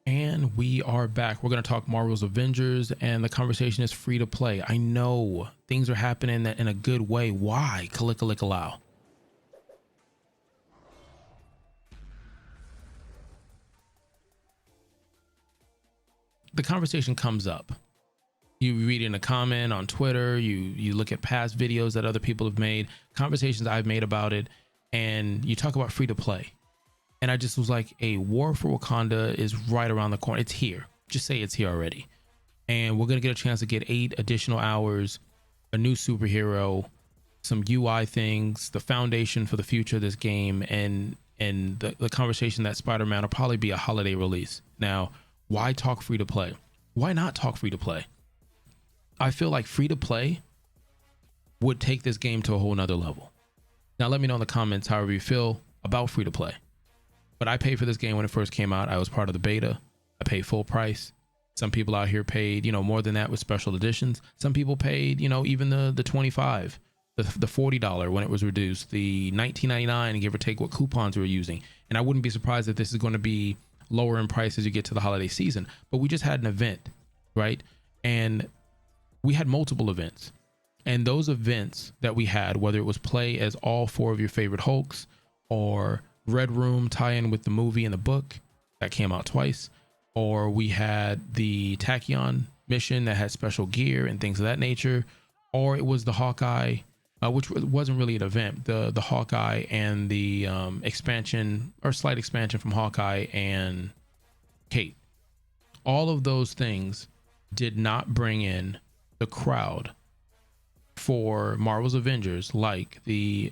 And we are back. We're going to talk Marvel's Avengers, and the conversation is free to play. I know things are happening in a good way. Why? Kalika-lika-low. The conversation comes up. You read in a comment on Twitter, you look at past videos that other people have made, conversations I've made about it, and you talk about free to play. And I just was like, a War for Wakanda is right around the corner. It's here. Just say it's here already. And we're going to get a chance to get 8 additional hours, a new superhero, some UI things, the foundation for the future of this game, and the conversation that Spider-Man will probably be a holiday release. Now, why talk free to play? Why not talk free to play? I feel like free to play would take this game to a whole nother level. Now, let me know in the comments however you feel about free to play. But I paid for this game when it first came out. I was part of the beta. I paid full price. Some people out here paid, more than that with special editions. Some people paid, even the $25, the $40 when it was reduced, the $19.99, give or take what coupons we were using. And I wouldn't be surprised if this is going to be lower in price as you get to the holiday season. But we just had an event, right? And we had multiple events. And those events that we had, whether it was play as all 4 of your favorite Hulks, or Red Room tie-in with the movie and the book that came out twice, or we had the Tachyon mission that had special gear and things of that nature, or it was the Hawkeye, which wasn't really an event, the Hawkeye and the expansion or slight expansion from Hawkeye and Kate. All of those things did not bring in the crowd for Marvel's Avengers like the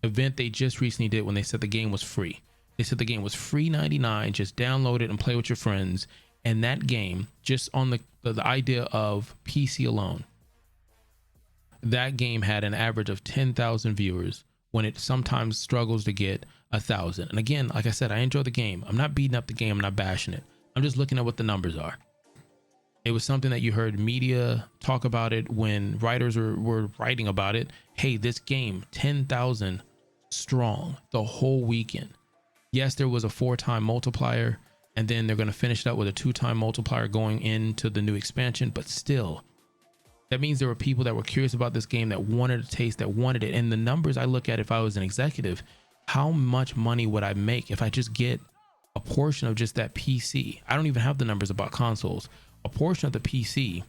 event they just recently did when they said the game was free. They said the game was free 99, just download it and play with your friends. And that game, just on the idea of PC alone, that game had an average of 10,000 viewers when it sometimes struggles to get 1,000. And again, like I said, I enjoy the game. I'm not beating up the game. I'm not bashing it. I'm just looking at what the numbers are. It was something that you heard media talk about it when writers were writing about it. Hey, this game, 10,000 strong the whole weekend. Yes, there was a 4-time multiplier, and then they're going to finish it up with a 2-time multiplier going into the new expansion. But still, that means there were people that were curious about this game, that wanted a taste, that wanted it. And the numbers I look at, if I was an executive, how much money would I make if I just get a portion of just that PC? I don't even have the numbers about consoles. A portion of the PC,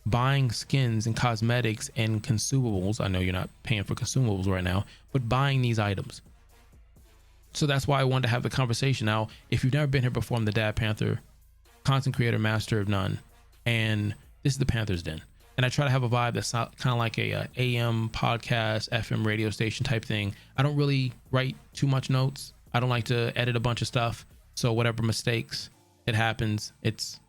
buying skins and cosmetics and consumables. I know you're not paying for consumables right now, but buying these items. So that's why I wanted to have the conversation. Now, if you've never been here before, I'm the Dad Panther, content creator, master of none, and this is the Panther's Den. And I try to have a vibe that's kind of like a AM podcast, FM radio station type thing. I don't really write too much notes. I don't like to edit a bunch of stuff. So whatever mistakes, it happens. It's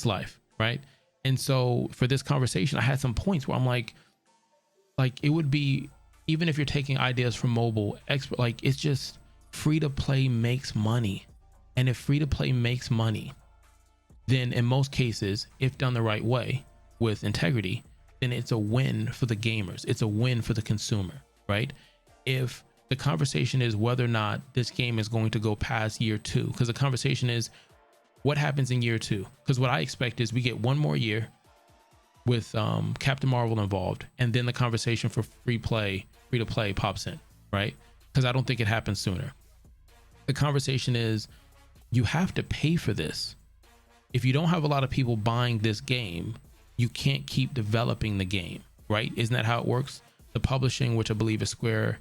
life, right? And so for this conversation, I had some points where I'm like it would be, even if you're taking ideas from mobile expert, like it's just free to play makes money. And if free to play makes money, then in most cases, if done the right way with integrity, then it's a win for the gamers. It's a win for the consumer, right? If the conversation is whether or not this game is going to go past year 2, because the conversation is what happens in year 2? Because what I expect is we get one more year with Captain Marvel involved, and then the conversation for free to play pops in, right? Because I don't think it happens sooner. The conversation is you have to pay for this. If you don't have a lot of people buying this game, you can't keep developing the game, right? Isn't that how it works? The publishing, which I believe is Square,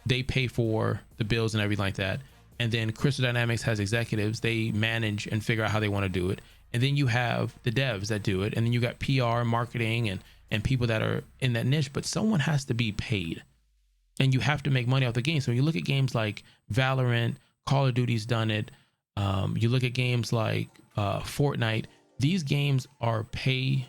they pay for the bills and everything like that. And then Crystal Dynamics has executives. They manage and figure out how they want to do it. And then you have the devs that do it. And then you got PR, marketing, and people that are in that niche. But someone has to be paid. And you have to make money off the game. So you look at games like Valorant, Call of Duty's done it. You look at games like Fortnite. These games are pay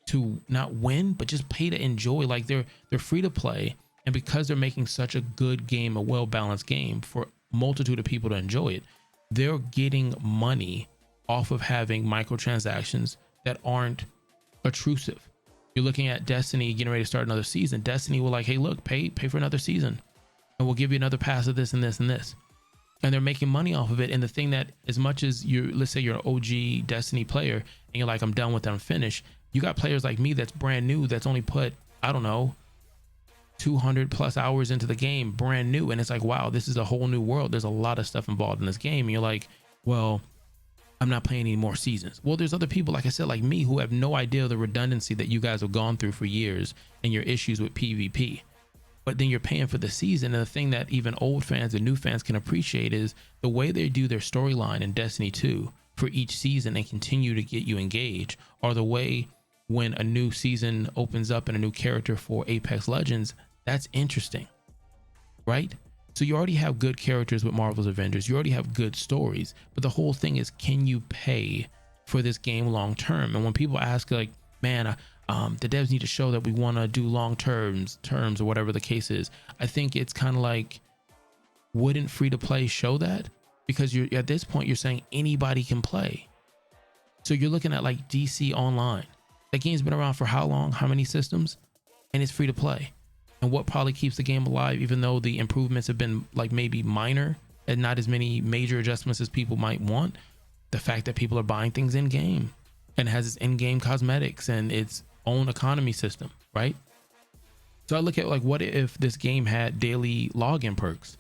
to not win, but just pay to enjoy. Like they're free to play. And because they're making such a good game, a well-balanced game for a multitude of people to enjoy it, they're getting money off of having microtransactions that aren't obtrusive. You're looking at Destiny getting ready to start another season. Destiny will like, hey, look, pay for another season, and we'll give you another pass of this and this and this. and they're making money off of it. And the thing that, as much as you, let's say you're an OG Destiny player and you're like, I'm done with it, I'm finished. You got players like me that's brand new, that's only put, I don't know, 200 plus hours into the game, brand new. And it's like, wow, this is a whole new world. There's a lot of stuff involved in this game. And you're like, well, I'm not playing any more seasons. Well, there's other people, like I said, like me, who have no idea the redundancy that you guys have gone through for years and your issues with PvP. But then you're paying for the season. And the thing that even old fans and new fans can appreciate is the way they do their storyline in Destiny 2 for each season and continue to get you engaged, or the way when a new season opens up and a new character for Apex Legends. That's interesting, right? So you already have good characters with Marvel's Avengers. You already have good stories, but the whole thing is, can you pay for this game long term? And when people ask, like, man, the devs need to show that we want to do long terms or whatever the case is, I think it's kind of like, wouldn't free to play show that? Because you're at this point, you're saying anybody can play. So you're looking at like DC Online. That game's been around for how long? How many systems? And it's free to play. And what probably keeps the game alive, even though the improvements have been like maybe minor and not as many major adjustments as people might want, the fact that people are buying things in game and has its in-game cosmetics and its own economy system, right? So I look at like, what if this game had daily login perks?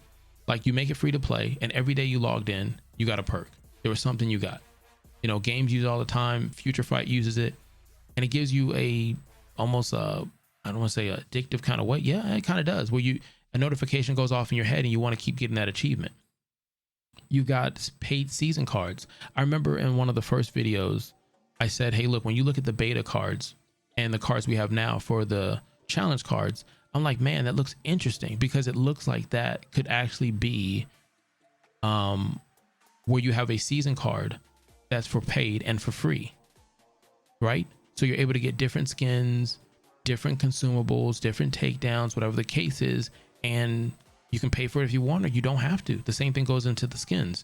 Like, you make it free to play, and every day you logged in, you got a perk. There was something you got. You know, games use it all the time. Future Fight uses it, and it gives you a almost a, I don't want to say addictive kind of way. Yeah, it kind of does, where a notification goes off in your head and you want to keep getting that achievement. You've got paid season cards. I remember in one of the first videos, I said, hey, look, when you look at the beta cards and the cards we have now for the challenge cards, I'm like, man, that looks interesting, because it looks like that could actually be where you have a season card that's for paid and for free, right? So you're able to get different skins, different consumables, different takedowns, whatever the case is, and you can pay for it if you want, or you don't have to. The same thing goes into the skins.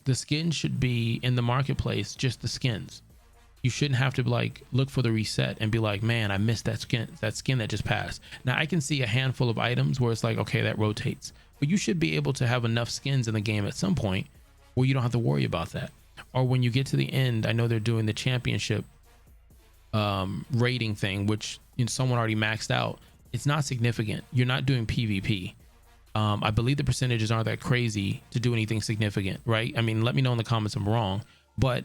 The skins should be in the marketplace, just the skins. You shouldn't have to like look for the reset and be like, man, I missed that skin that just passed. Now I can see a handful of items where it's like, okay, that rotates, but you should be able to have enough skins in the game at some point where you don't have to worry about that. Or when you get to the end, I know they're doing the championship rating thing, which, you know, someone already maxed out. It's not significant. You're not doing PvP. I believe the percentages aren't that crazy to do anything significant, right? I mean, let me know in the comments if I'm wrong, but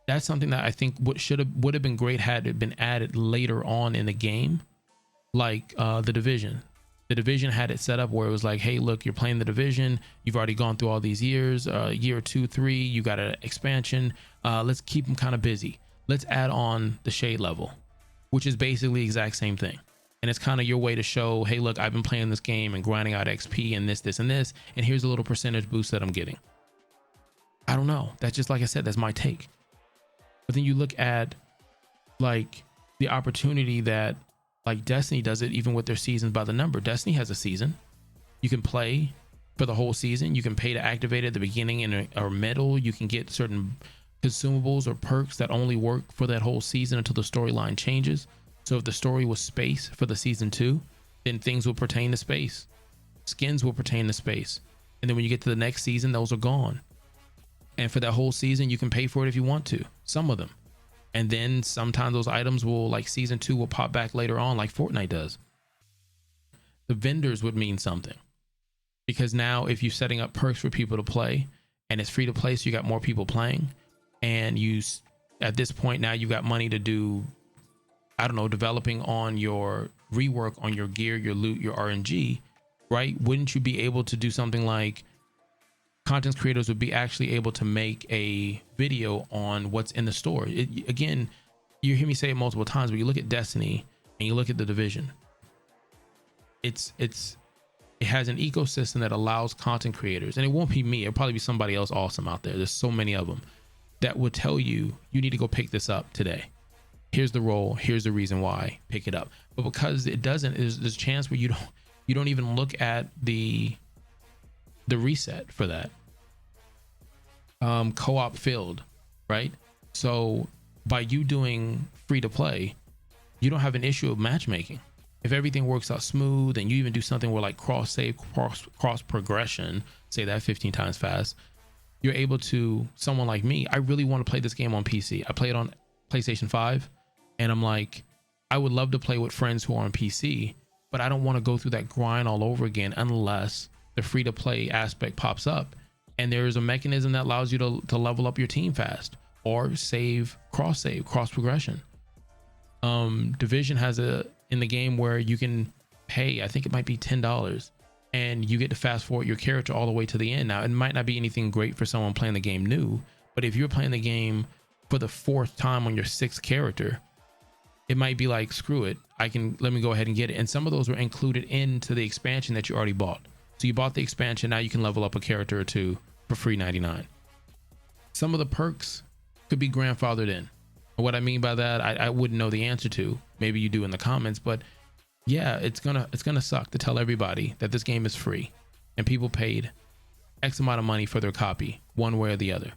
that's something that I think would have been great had it been added later on in the game, like the Division. The Division had it set up where it was like, hey, look, you're playing the Division, you've already gone through all these years, year 2, 3, you got an expansion. Let's keep them kind of busy. Let's add on the shade level, which is basically the exact same thing. And it's kind of your way to show, hey, look, I've been playing this game and grinding out XP and this, and this, and here's a little percentage boost that I'm getting. I don't know. That's just, like I said, that's my take. But then you look at like the opportunity that like Destiny does it, even with their seasons by the number. Destiny has a season. You can play for the whole season. You can pay to activate it at the beginning and or middle. You can get certain consumables or perks that only work for that whole season until the storyline changes. So if the story was space for the season 2, then things will pertain to space. Skins will pertain to space. And then when you get to the next season, those are gone. And for that whole season, you can pay for it if you want to, some of them. And then sometimes those items will, like season 2 will pop back later on, like Fortnite does. The vendors would mean something, because now if you're setting up perks for people to play and it's free to play, so you got more people playing, and you, at this point now, you got money to do, I don't know, developing on your rework on your gear, your loot, your RNG, right? Wouldn't you be able to do something like content creators would be actually able to make a video on what's in the store? Again, you hear me say it multiple times, but you look at Destiny and you look at the Division, it has an ecosystem that allows content creators, and it won't be me, it'll probably be somebody else awesome out there. There's so many of them that will tell you, you need to go pick this up today. Here's the role, here's the reason why, pick it up. But because it doesn't, there's a chance where you don't even look at the reset for that. Co-op filled, right? So by you doing free to play, you don't have an issue of matchmaking. if everything works out smooth and you even do something where like cross save, cross progression, say that 15 times fast, you're able to, someone like me, I really want to play this game on PC. I play it on PlayStation 5 and I'm like, I would love to play with friends who are on PC, but I don't want to go through that grind all over again unless the free to play aspect pops up. And there's a mechanism that allows you to level up your team fast or save, cross progression. Division has in the game where you can pay, I think it might be $10, and you get to fast forward your character all the way to the end. Now, it might not be anything great for someone playing the game new, but if you're playing the game for the 4th time on your 6th character, it might be like, screw it, let me go ahead and get it. And some of those were included into the expansion that you already bought. So you bought the expansion, now you can level up a character or two for free 99. Some of the perks could be grandfathered in. What I mean by that, I wouldn't know the answer to. Maybe you do in the comments, but yeah, it's gonna suck to tell everybody that this game is free and people paid X amount of money for their copy, one way or the other.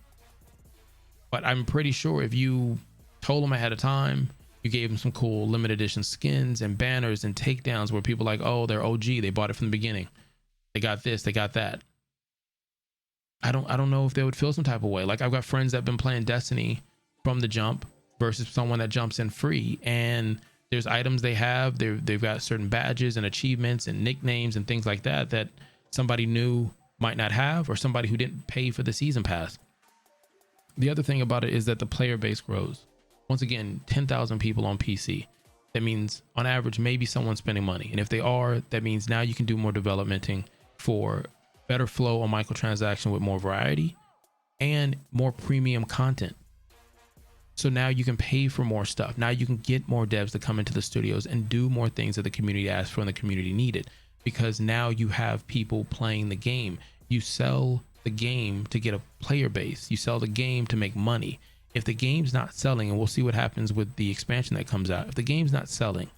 But I'm pretty sure if you told them ahead of time, you gave them some cool limited edition skins and banners and takedowns where people are like, oh, they're OG, they bought it from the beginning, they got this, they got that. I don't know if they would feel some type of way. Like, I've got friends that have been playing Destiny from the jump versus someone that jumps in free, and there's items they have, they've got certain badges and achievements and nicknames and things like that that somebody new might not have, or somebody who didn't pay for the season pass. The other thing about it is that the player base grows. Once again, 10,000 people on PC. That means on average, maybe someone's spending money. And if they are, that means now you can do more developmenting for better flow on microtransaction with more variety and more premium content. So now you can pay for more stuff. Now you can get more devs to come into the studios and do more things that the community asked for and the community needed, because now you have people playing the game. You sell the game to get a player base. You sell the game to make money. If the game's not selling, and we'll see what happens with the expansion that comes out, if the game's not selling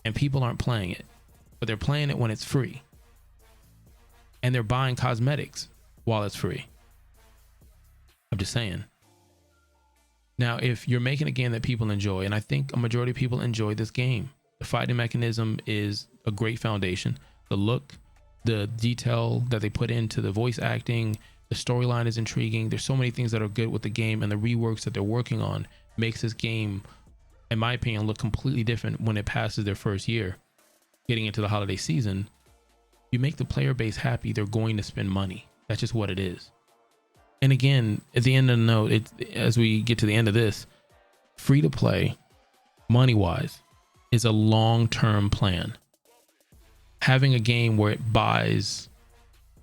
and people aren't playing it, but they're playing it when it's free and they're buying cosmetics while it's free, I'm just saying. Now, if you're making a game that people enjoy, and I think a majority of people enjoy this game, the fighting mechanism is a great foundation. The look, the detail that they put into the voice acting, the storyline is intriguing. There's so many things that are good with the game, and the reworks that they're working on makes this game, in my opinion, look completely different when it passes their first year. Getting into the holiday season, you make the player base happy, they're going to spend money. That's just what it is. And again, at the end of the note, as we get to the end of this, free to play, money wise, is a long-term plan. Having a game where it buys,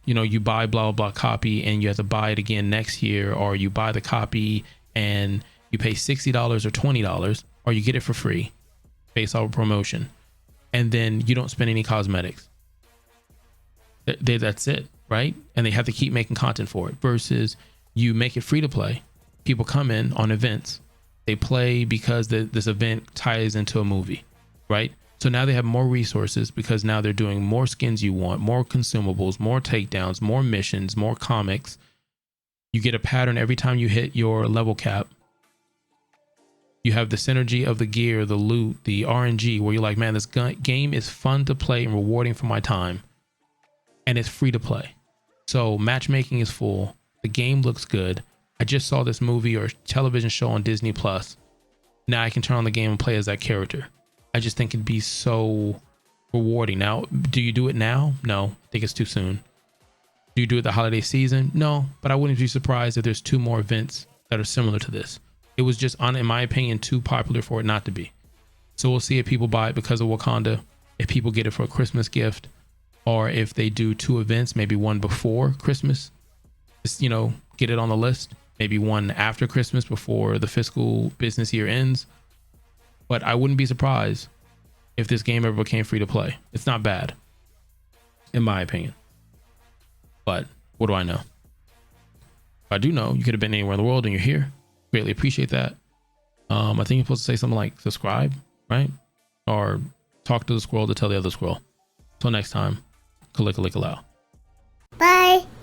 you buy blah, blah, blah copy and you have to buy it again next year, or you buy the copy and you pay $60 or $20, or you get it for free based off of promotion, and then you don't spend any cosmetics. That's it, right? And they have to keep making content for it, versus you make it free to play. People come in on events, they play because this event ties into a movie, right? So now they have more resources because now they're doing more skins you want, more consumables, more takedowns, more missions, more comics. You get a pattern every time you hit your level cap. You have the synergy of the gear, the loot, the RNG, where you're like, man, this game is fun to play and rewarding for my time. And it's free to play. So matchmaking is full. The game looks good. I just saw this movie or television show on Disney Plus. Now I can turn on the game and play as that character. I just think it'd be so rewarding. Now, do you do it now? No, I think it's too soon. Do you do it the holiday season? No, but I wouldn't be surprised if there's 2 more events that are similar to this. It was just, in my opinion, too popular for it not to be. So we'll see if people buy it because of Wakanda, if people get it for a Christmas gift, or if they do 2 events, maybe one before Christmas, just, get it on the list, maybe one after Christmas before the fiscal business year ends. But I wouldn't be surprised if this game ever became free to play. It's not bad, in my opinion. But what do I know? I do know you could have been anywhere in the world and you're here. Greatly appreciate that. I think you're supposed to say something like subscribe, right? Or talk to the squirrel to tell the other squirrel. Till next time, kalika-lika-lao. Bye.